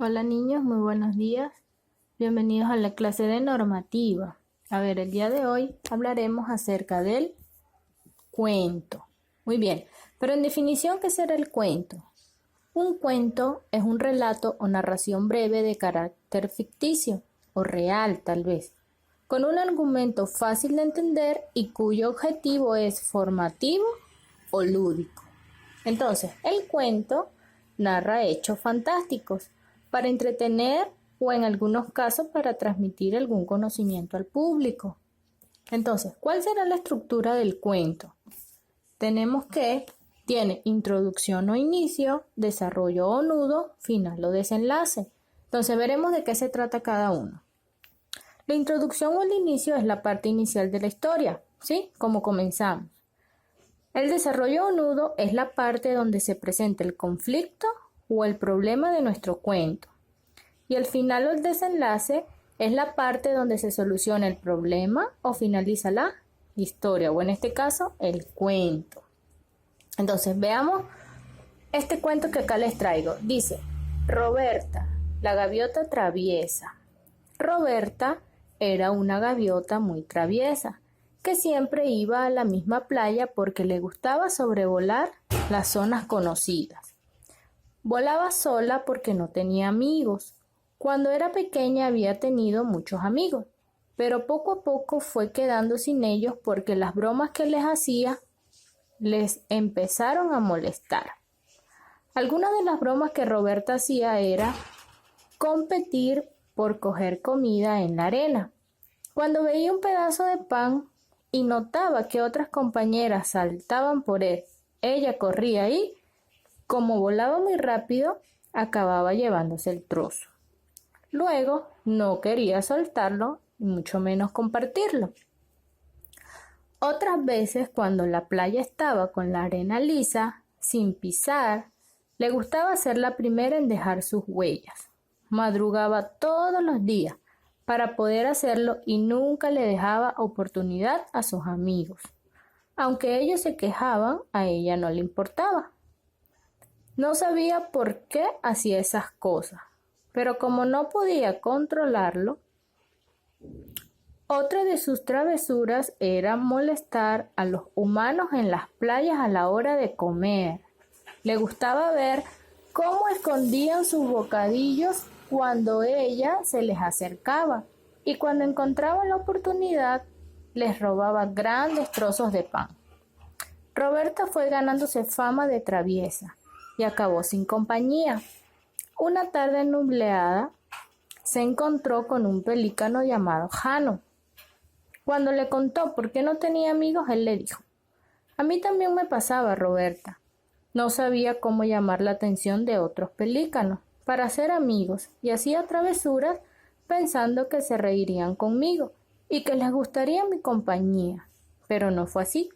Hola niños, muy buenos días. Bienvenidos a la clase de normativa. El día de hoy hablaremos acerca del cuento. Muy bien, pero en definición, ¿qué será el cuento? Un cuento es un relato o narración breve de carácter ficticio o real, tal vez, con un argumento fácil de entender y cuyo objetivo es formativo o lúdico. Entonces, el cuento narra hechos fantásticos para entretener o en algunos casos para transmitir algún conocimiento al público. Entonces, ¿cuál será la estructura del cuento? Tenemos que tiene introducción o inicio, desarrollo o nudo, final o desenlace. Entonces, veremos de qué se trata cada uno. La introducción o el inicio es la parte inicial de la historia, ¿sí? Como comenzamos. El desarrollo o nudo es la parte donde se presenta el conflicto o el problema de nuestro cuento. Y el final o el desenlace es la parte donde se soluciona el problema o finaliza la historia, o en este caso, el cuento. Entonces, veamos este cuento que acá les traigo. Dice, Roberta, la gaviota traviesa. Roberta era una gaviota muy traviesa, que siempre iba a la misma playa porque le gustaba sobrevolar las zonas conocidas. Volaba sola porque no tenía amigos. Cuando era pequeña había tenido muchos amigos, pero poco a poco fue quedando sin ellos porque las bromas que les hacía les empezaron a molestar. Algunas de las bromas que Roberta hacía era competir por coger comida en la arena. Cuando veía un pedazo de pan y notaba que otras compañeras saltaban por él, ella corría y, como volaba muy rápido, acababa llevándose el trozo. Luego, no quería soltarlo, y mucho menos compartirlo. Otras veces, cuando la playa estaba con la arena lisa, sin pisar, le gustaba ser la primera en dejar sus huellas. Madrugaba todos los días para poder hacerlo y nunca le dejaba oportunidad a sus amigos. Aunque ellos se quejaban, a ella no le importaba. No sabía por qué hacía esas cosas, pero como no podía controlarlo, otra de sus travesuras era molestar a los humanos en las playas a la hora de comer. Le gustaba ver cómo escondían sus bocadillos cuando ella se les acercaba y cuando encontraba la oportunidad les robaba grandes trozos de pan. Roberta fue ganándose fama de traviesa y acabó sin compañía. Una tarde nubleada se encontró con un pelícano llamado Jano. Cuando le contó por qué no tenía amigos, él le dijo: «A mí también me pasaba, Roberta. No sabía cómo llamar la atención de otros pelícanos para hacer amigos y hacía travesuras pensando que se reirían conmigo y que les gustaría mi compañía, pero no fue así.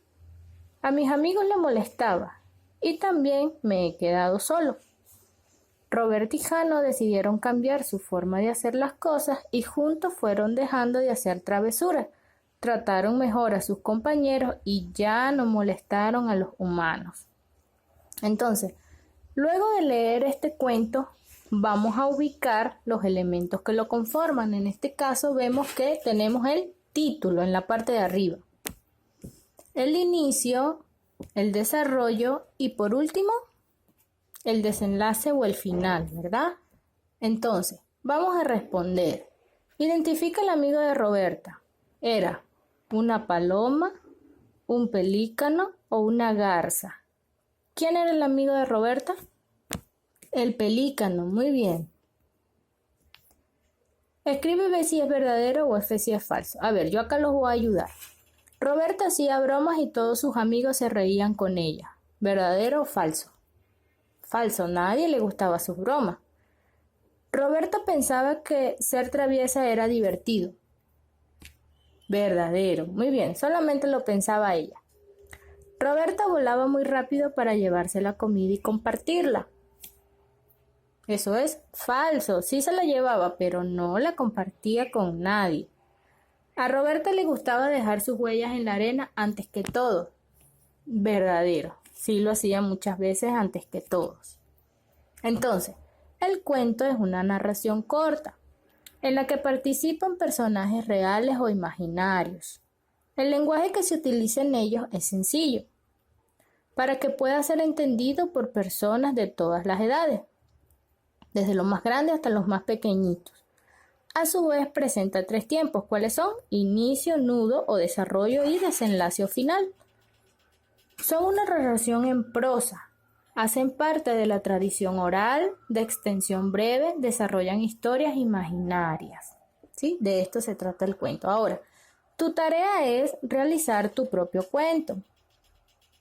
A mis amigos les molestaba y también me he quedado solo». Roberta y Jano decidieron cambiar su forma de hacer las cosas y juntos fueron dejando de hacer travesuras. Trataron mejor a sus compañeros y ya no molestaron a los humanos. Entonces, luego de leer este cuento, vamos a ubicar los elementos que lo conforman. En este caso vemos que tenemos el título en la parte de arriba, el inicio, el desarrollo y por último, el desenlace o el final, ¿verdad? Entonces, vamos a responder. Identifica el amigo de Roberta. ¿Era una paloma, un pelícano o una garza? ¿Quién era el amigo de Roberta? El pelícano, muy bien. Escribe ve si es verdadero o si es falso. Yo acá los voy a ayudar. Roberta hacía bromas y todos sus amigos se reían con ella. ¿Verdadero o falso? Falso, nadie le gustaba sus bromas. Roberta pensaba que ser traviesa era divertido. Verdadero, muy bien, solamente lo pensaba ella. Roberta volaba muy rápido para llevarse la comida y compartirla. Eso es falso, sí se la llevaba, pero no la compartía con nadie. A Roberta le gustaba dejar sus huellas en la arena antes que todos. Verdadero, sí lo hacía muchas veces antes que todos. Entonces, El cuento es una narración corta, en la que participan personajes reales o imaginarios. El lenguaje que se utiliza en ellos es sencillo, para que pueda ser entendido por personas de todas las edades, desde los más grandes hasta los más pequeñitos. A su vez presenta 3 tiempos, ¿cuáles son? Inicio, nudo o desarrollo y desenlace o final. Son una narración en prosa, hacen parte de la tradición oral, de extensión breve, desarrollan historias imaginarias. ¿Sí? De esto se trata el cuento. Ahora, tu tarea es realizar tu propio cuento.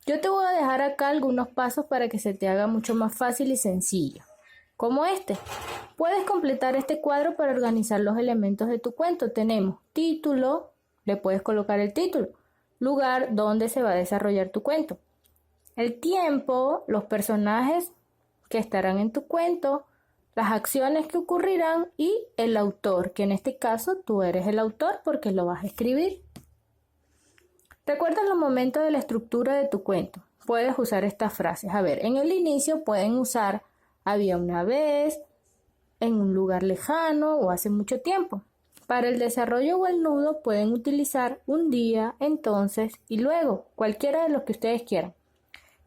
Yo te voy a dejar acá algunos pasos para que se te haga mucho más fácil y sencillo. Como este. Puedes completar este cuadro para organizar los elementos de tu cuento. Tenemos título, le puedes colocar el título, lugar donde se va a desarrollar tu cuento, el tiempo, los personajes que estarán en tu cuento, las acciones que ocurrirán y el autor, que en este caso tú eres el autor porque lo vas a escribir. Recuerda los momentos de la estructura de tu cuento. Puedes usar estas frases. A ver, en el inicio pueden usar había una vez, en un lugar lejano o hace mucho tiempo. Para el desarrollo o el nudo pueden utilizar un día, entonces y luego, cualquiera de los que ustedes quieran.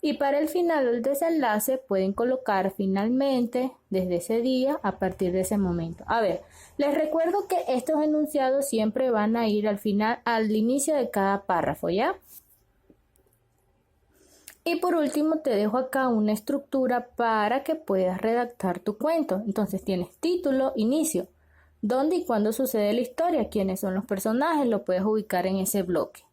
Y para el final o el desenlace pueden colocar finalmente, desde ese día, a partir de ese momento. A ver, les recuerdo que estos enunciados siempre van a ir al final, al inicio de cada párrafo, ¿ya? Y por último te dejo acá una estructura para que puedas redactar tu cuento. Entonces tienes título, inicio, dónde y cuándo sucede la historia, quiénes son los personajes, lo puedes ubicar en ese bloque.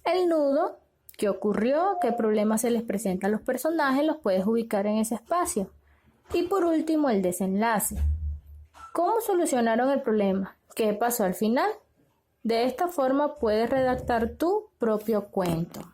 El nudo, qué ocurrió, qué problemas se les presenta a los personajes, los puedes ubicar en ese espacio. Y por último, el desenlace. ¿Cómo solucionaron el problema? ¿Qué pasó al final? De esta forma puedes redactar tu propio cuento.